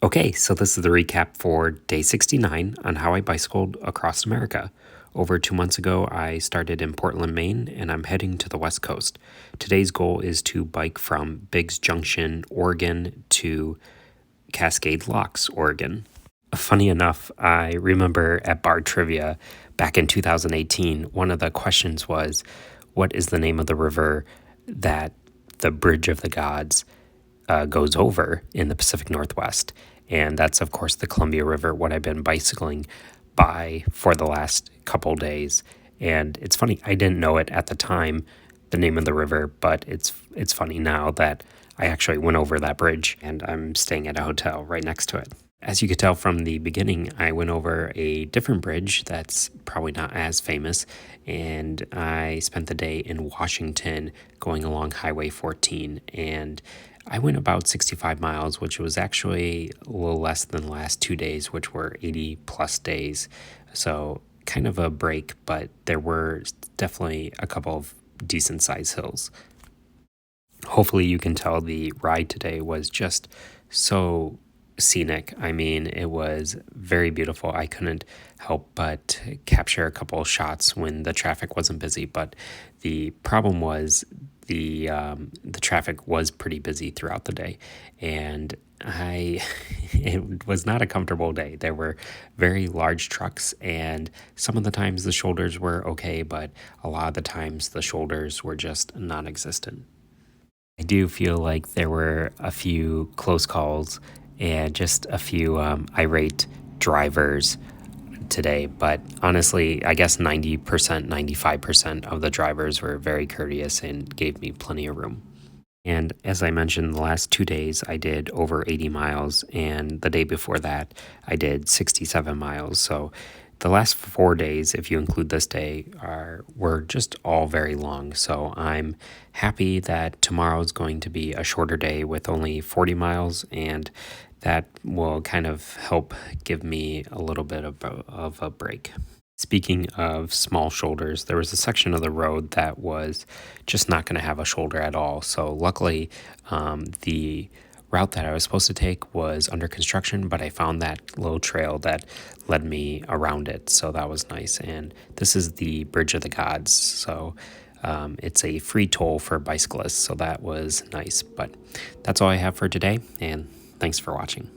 Okay, so this is the recap for day 69 on how I bicycled across America. Over 2 months ago, I started in Portland, Maine, and I'm heading to the West Coast. Today's goal is to bike from Biggs Junction, Oregon to Cascade Locks, Oregon. Funny enough, I remember at bar trivia back in 2018, one of the questions was, what is the name of the river that the Bridge of the Gods goes over in the Pacific Northwest? And that's, of course, the Columbia River, what I've been bicycling by for the last couple days. And it's funny, I didn't know it at the time, the name of the river, but it's funny now that I actually went over that bridge and I'm staying at a hotel right next to it. As you could tell from the beginning, I went over a different bridge that's probably not as famous, and I spent the day in Washington going along Highway 14, and I went about 65 miles, which was actually a little less than the last 2 days, which were 80 plus days. So kind of a break, but there were definitely a couple of decent sized hills. Hopefully you can tell the ride today was just so scenic. I mean, it was very beautiful. I couldn't help but capture a couple of shots when the traffic wasn't busy, but the problem was the traffic was pretty busy throughout the day, and I it was not a comfortable day. There were very large trucks, and some of the times the shoulders were okay, but a lot of the times the shoulders were just non-existent. I do feel like there were a few close calls and just a few irate drivers today, but honestly, I guess 90%, 95% of the drivers were very courteous and gave me plenty of room. And as I mentioned, the last 2 days I did over 80 miles, and the day before that I did 67 miles. So the last 4 days, if you include this day, were just all very long. So I'm happy that tomorrow is going to be a shorter day with only 40 miles, and that will kind of help give me a little bit of a break. Speaking of small shoulders, there was a section of the road that was just not going to have a shoulder at all. So luckily, the route that I was supposed to take was under construction, but I found that little trail that led me around it. So that was nice. And this is the Bridge of the Gods. So it's a free toll for bicyclists. So that was nice. But that's all I have for today. And thanks for watching.